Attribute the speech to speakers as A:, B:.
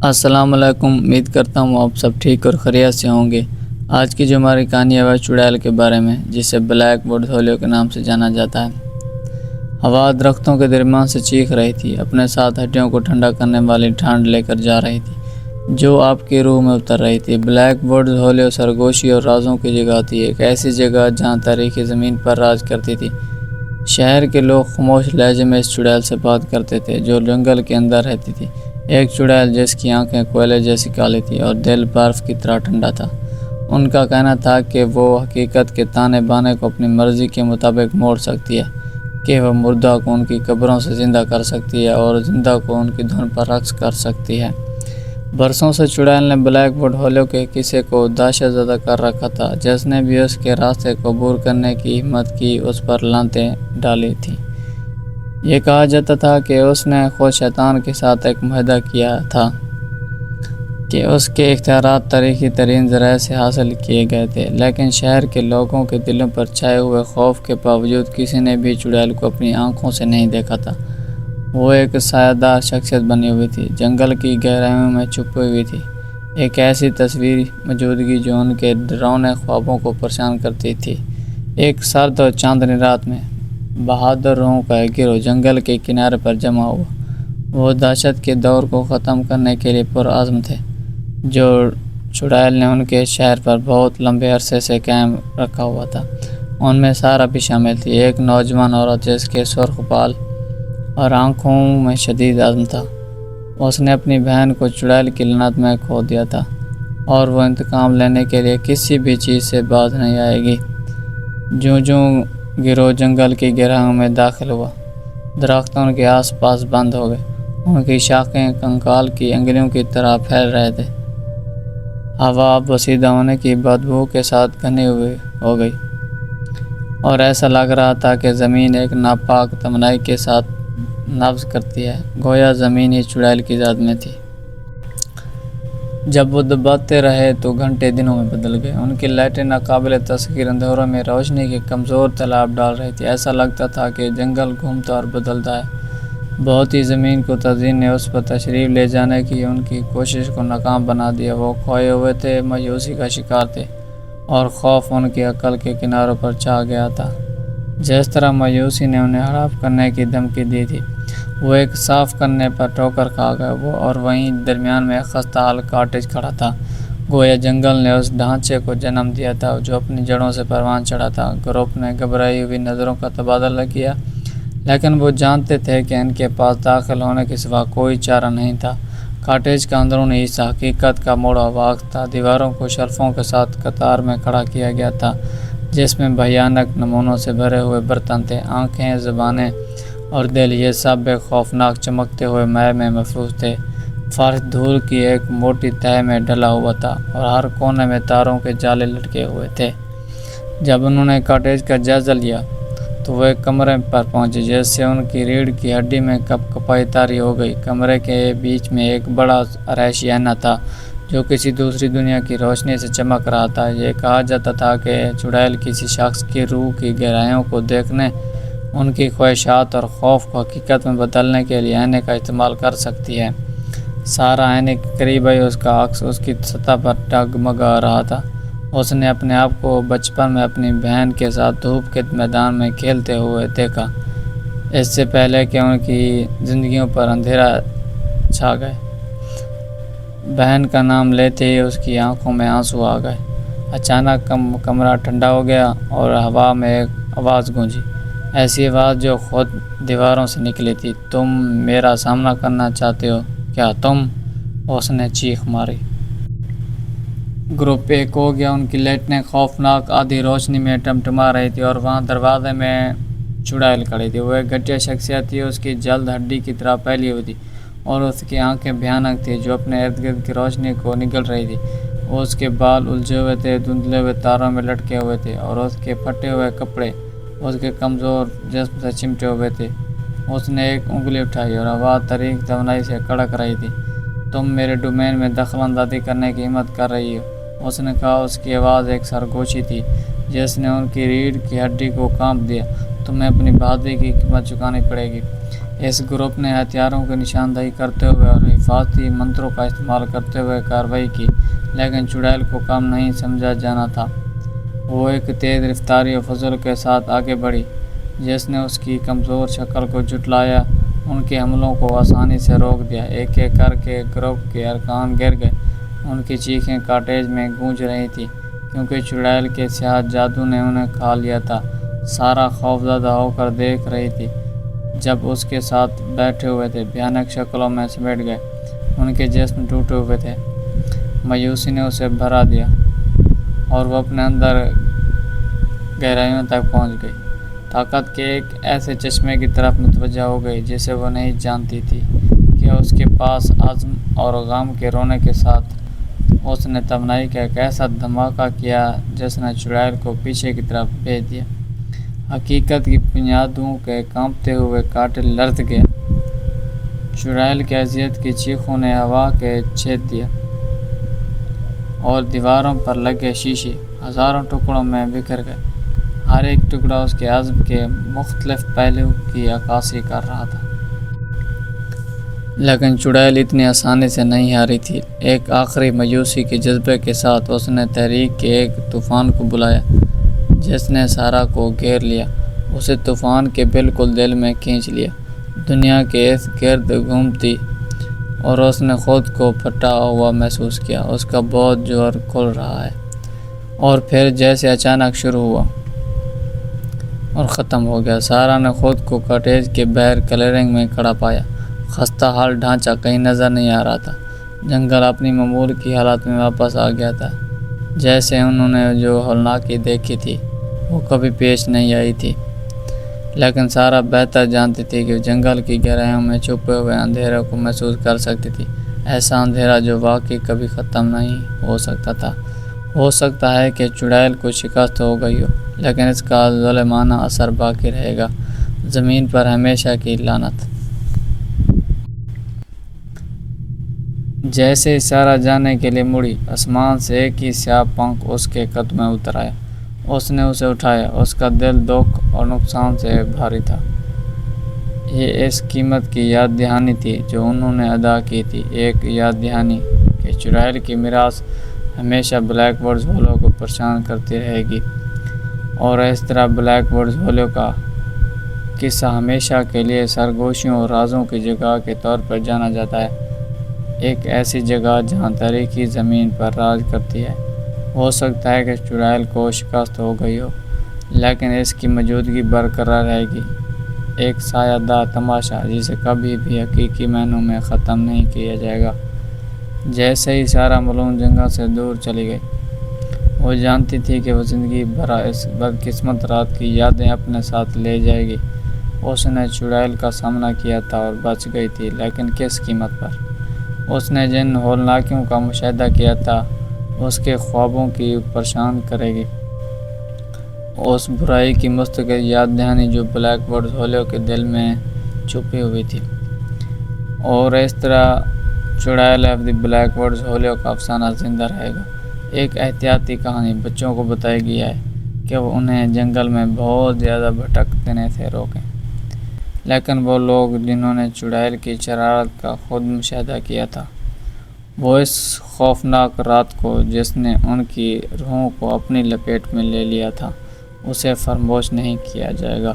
A: السلام علیکم، امید کرتا ہوں آپ سب ٹھیک اور خیریت سے ہوں گے۔ آج کی جو ہماری کہانی ہے وہ چڑیل کے بارے میں، جسے بلیک بورڈ تھولیو کے نام سے جانا جاتا ہے۔ ہوا درختوں کے درمیان سے چیخ رہی تھی، اپنے ساتھ ہڈیوں کو ٹھنڈا کرنے والی ٹھنڈ لے کر جا رہی تھی جو آپ کی روح میں اتر رہی تھی۔ بلیک بورڈ تھولیو سرگوشی اور رازوں کی جگہ تھی، ایک ایسی جگہ جہاں تاریخی زمین پر راج کرتی تھی۔ شہر کے لوگ خاموش لہجے میں اس چڑیل سے بات کرتے تھے جو جنگل کے اندر رہتی تھی، ایک چڑیل جس کی آنکھیں کوئلے جیسی کالی تھی اور دل برف کی طرح ٹھنڈا تھا۔ ان کا کہنا تھا کہ وہ حقیقت کے تانے بانے کو اپنی مرضی کے مطابق موڑ سکتی ہے، کہ وہ مردہ کو ان کی قبروں سے زندہ کر سکتی ہے اور زندہ کو ان کی دھن پر رقص کر سکتی ہے۔ برسوں سے چڑیل نے بلیک بورڈ تھولیو کے قصے کو دہشت زدہ کر رکھا تھا۔ جس نے بھی اس کے راستے کو عبور کرنے کی ہمت کی اس پر لعنتیں ڈالی تھیں۔ یہ کہا جاتا تھا کہ اس نے خود شیطان کے ساتھ ایک معاہدہ کیا تھا کہ اس کے اختیارات تاریخی ترین ذرائع سے حاصل کیے گئے تھے، لیکن شہر کے لوگوں کے دلوں پر چھائے ہوئے خوف کے باوجود کسی نے بھی چڑیل کو اپنی آنکھوں سے نہیں دیکھا تھا۔ وہ ایک سایہ دار شخصیت بنی ہوئی تھی، جنگل کی گہرائیوں میں چھپی ہوئی تھی، ایک ایسی تصویر موجودگی جو ان کے ڈراؤنے خوابوں کو پریشان کرتی تھی۔ ایک سرد اور چاندنی رات میں بہادر روحوں کا ایک گروہ جنگل کے کنارے پر جمع ہوا۔ وہ دہشت کے دور کو ختم کرنے کے لیے پرعزم تھے جو چڑیل نے ان کے شہر پر بہت لمبے عرصے سے قائم رکھا ہوا تھا۔ ان میں سارا بھی شامل تھی، ایک نوجوان عورت جس کے سرخ بال اور آنکھوں میں شدید عزم تھا۔ اس نے اپنی بہن کو چڑیل کی لعنت میں کھو دیا تھا اور وہ انتقام لینے کے لیے کسی بھی چیز سے باز نہیں آئے گی۔ جوں گروہ جنگل کی گہرائیوں میں داخل ہوا، درخت ان کے آس پاس بند ہو گئے، ان کی شاخیں کنکال کی انگلیوں کی طرح پھیل رہے تھے۔ ہوا اب وسیدہ ہونے کی بدبو کے ساتھ گھنی ہوئی ہو گئی اور ایسا لگ رہا تھا کہ زمین ایک ناپاک تمنائی کے ساتھ نبض کرتی ہے، گویا زمین ہی چڑیل کی ذات میں تھی۔ جب وہ دباتے رہے تو گھنٹے دنوں میں بدل گئے۔ ان کی لائٹیں ناقابل تسخیر اندھیروں میں روشنی کی کمزور تالاب ڈال رہی تھی۔ ایسا لگتا تھا کہ جنگل گھومتا اور بدلتا ہے۔ بہت ہی زمین کو تزئین نے اس پر تشریف لے جانے کی ان کی کوشش کو ناکام بنا دیا۔ وہ کھوئے ہوئے تھے، مایوسی کا شکار تھے اور خوف ان کی عقل کے کناروں پر چھا گیا تھا۔ جس طرح مایوسی نے انہیں ہڑپ کرنے کی دھمکی دی تھی، وہ ایک صاف کرنے پر ٹھوکر کھا گئے۔ وہ اور وہیں درمیان میں ایک خستہ حال کاٹیج کھڑا تھا، گویا جنگل نے اس ڈھانچے کو جنم دیا تھا جو اپنی جڑوں سے پروان چڑھا تھا۔ گروپ نے گھبرائی ہوئی نظروں کا تبادلہ کیا، لیکن وہ جانتے تھے کہ ان کے پاس داخل ہونے کے سوا کوئی چارہ نہیں تھا۔ کاٹیج کا اندرونی حصہ حقیقت کا موڑا باغ تھا۔ دیواروں کو شیلفوں کے ساتھ قطار میں کھڑا کیا گیا تھا جس میں بھیانک نمونوں سے بھرے ہوئے برتن تھے۔ آنکھیں، زبانیں اور دل، یہ سب ایک خوفناک چمکتے ہوئے مے میں محفوظ تھے۔ فرش دھول کی ایک موٹی تہہ میں ڈھلا ہوا تھا اور ہر کونے میں تاروں کے جالے لٹکے ہوئے تھے۔ جب انہوں نے کاٹیج کا جائزہ لیا تو وہ ایک کمرے پر پہنچے جس سے ان کی ریڑھ کی ہڈی میں کپ کپائی طاری ہو گئی۔ کمرے کے بیچ میں ایک بڑا آرائشی آئینہ تھا جو کسی دوسری دنیا کی روشنی سے چمک رہا تھا۔ یہ کہا جاتا تھا کہ چڑیل کسی شخص کی روح کی گہرائیوں کو دیکھنے، ان کی خواہشات اور خوف کو حقیقت میں بدلنے کے لیے آئینے کا استعمال کر سکتی ہے۔ سارا آئینے کے قریب آئی، اس کا عکس اس کی سطح پر ڈگمگا رہا تھا۔ اس نے اپنے آپ کو بچپن میں اپنی بہن کے ساتھ دھوپ کے میدان میں کھیلتے ہوئے دیکھا، اس سے پہلے کہ ان کی زندگیوں پر اندھیرا چھا گئے۔ بہن کا نام لیتے ہی اس کی آنکھوں میں آنسو آ گئے۔ اچانک کمرہ ٹھنڈا ہو گیا اور ہوا میں ایک آواز گونجی، ایسی آواز جو خود دیواروں سے نکلی تھی۔ تم میرا سامنا کرنا چاہتے ہو کیا تم؟ اس نے چیخ ماری۔ گروپ ایک ہو گیا۔ ان کی لائٹیں خوفناک آدھی روشنی میں ٹمٹما رہی تھی اور وہاں دروازے میں چڑیل کھڑی تھی۔ وہ ایک گھٹیا شخصیت تھی، اس کی جلد ہڈی کی طرح پھیلی ہوئی تھی اور اس کی آنکھیں بھیانک تھیں جو اپنے ارد گرد کی روشنی کو نگل رہی تھی۔ اس کے بال الجھے ہوئے تھے، دھندلے ہوئے تاروں میں لٹکے ہوئے تھے اور اس کے پھٹے ہوئے کپڑے اس کے کمزور جسم سے چمٹے ہوئے تھے۔ اس نے ایک انگلی اٹھائی اور آواز طریق توانائی سے کڑک رہی تھی، تم میرے ڈومین میں دخل اندازی کرنے کی ہمت کر رہی ہو؟ اس نے کہا۔ اس کی آواز ایک سرگوشی تھی جس نے ان کی ریڑھ کی ہڈی کو کانپ دیا۔ تمہیں اپنی بہادری کی قیمت چکانی پڑے گی۔ اس گروپ نے ہتھیاروں کی نشاندہی کرتے ہوئے اور حفاظتی منتروں کا استعمال کرتے ہوئے کارروائی کی، لیکن چڑیل کو کم نہیں سمجھا جانا تھا۔ وہ ایک تیز رفتاری اور فضول کے ساتھ آگے بڑھی، جس نے اس کی کمزور شکل کو جھٹلایا، ان کے حملوں کو آسانی سے روک دیا۔ ایک ایک کر کے گروپ کے ارکان گر گئے، ان کی چیخیں کاٹیج میں گونج رہی تھیں، کیونکہ چڑیل کے سیاہ جادو نے انہیں کھا لیا تھا۔ سارا خوفزدہ ہو کر دیکھ رہی تھی جب اس کے ساتھ بیٹھے ہوئے تھے بھیانک شکلوں میں سمٹ گئے، ان کے جسم ٹوٹے ہوئے تھے۔ مایوسی نے اسے بھرا دیا اور وہ اپنے اندر گہرائیوں تک پہنچ گئی، طاقت کے ایک ایسے چشمے کی طرف متوجہ ہو گئی جسے وہ نہیں جانتی تھی کہ اس کے پاس عزم اور غم کے رونے کے ساتھ اس نے توانائی کا ایک ایسا دھماکہ کیا جس نے چڑیل کو پیچھے کی طرف بھیج دیا۔ حقیقت کی بنیادوں کے کانپتے ہوئے کانٹے لرز گئے۔ چڑیل کی اذیت کی چیخوں نے ہوا کے چھید دیا اور دیواروں پر لگے شیشے ہزاروں ٹکڑوں میں بکھر گئے۔ ہر ایک ٹکڑا اس کے عزم کے مختلف پہلو کی عکاسی کر رہا تھا۔ لیکن چڑیل اتنی آسانی سے نہیں ہاری تھی۔ ایک آخری مایوسی کے جذبے کے ساتھ اس نے تحریک کے ایک طوفان کو بلایا جس نے سارا کو گھیر لیا، اسے طوفان کے بالکل دل میں کھینچ لیا، دنیا کے اس گرد گھومتی، اور اس نے خود کو پھٹا ہوا محسوس کیا۔ اس کا بہت زور کھل رہا ہے اور پھر جیسے اچانک شروع ہوا اور ختم ہو گیا۔ سارا نے خود کو کاٹیج کے باہر کلیئرنگ میں کھڑا پایا۔ خستہ حال ڈھانچہ کہیں نظر نہیں آ رہا تھا۔ جنگل اپنی معمول کی حالت میں واپس آ گیا تھا، جیسے انہوں نے جو ہولناکی دیکھی تھی وہ کبھی پیش نہیں آئی تھی۔ لیکن سارا بہتر جانتی تھی کہ جنگل کی گہرائیوں میں چھپے ہوئے اندھیرے کو محسوس کر سکتی تھی، ایسا اندھیرا جو واقعی کبھی ختم نہیں ہو سکتا تھا۔ ہو سکتا ہے کہ چڑیل کو شکست ہو گئی ہو، لیکن اس کا ظالمانہ اثر باقی رہے گا، زمین پر ہمیشہ کی لعنت۔ جیسے سارا جانے کے لیے مڑی، آسمان سے ایک ہی سیاہ پنکھ اس کے قد میں اتر آیا۔ اس نے اسے اٹھایا، اس کا دل دکھ اور نقصان سے بھاری تھا۔ یہ اس قیمت کی یاد دہانی تھی جو انہوں نے ادا کی تھی، ایک یاد دہانی کہ چڑیل کی میراث ہمیشہ بلیک برڈز ہولو کو پریشان کرتی رہے گی، اور اس طرح بلیک برڈز ہولو کا قصہ ہمیشہ کے لیے سرگوشیوں اور رازوں کی جگہ کے طور پر جانا جاتا ہے، ایک ایسی جگہ جہاں تاریخی زمین پر راج کرتی ہے۔ ہو سکتا ہے کہ چڑیل کو شکست ہو گئی ہو، لیکن اس کی موجودگی برقرار رہے گی، ایک سایہ دار تماشا جسے کبھی بھی حقیقی معنوں میں ختم نہیں کیا جائے گا۔ جیسے ہی سارا ملون جنگل سے دور چلی گئی، وہ جانتی تھی کہ وہ زندگی بھر اس بدقسمت رات کی یادیں اپنے ساتھ لے جائے گی۔ اس نے چڑیل کا سامنا کیا تھا اور بچ گئی تھی، لیکن کس قیمت پر؟ اس نے جن ہولناکیوں کا مشاہدہ کیا تھا اس کے خوابوں کی پریشان کرے گی، اس برائی کی مستقل یاد دہانی جو بلیک برڈز ہولو کے دل میں چھپی ہوئی تھی۔ اور اس طرح چڑیل of the black birds ghuluw کا افسانہ زندہ رہے گا۔ ایک احتیاطی کہانی بچوں کو بتائی گئی ہے کہ وہ انہیں جنگل میں بہت زیادہ بھٹکنے سے روکیں، لیکن وہ لوگ جنہوں نے چڑیل کی شرارت کا خود مشاہدہ کیا تھا، وہ اس خوفناک رات کو جس نے ان کی روحوں کو اپنی لپیٹ میں لے لیا تھا، اسے فراموش نہیں کیا جائے گا۔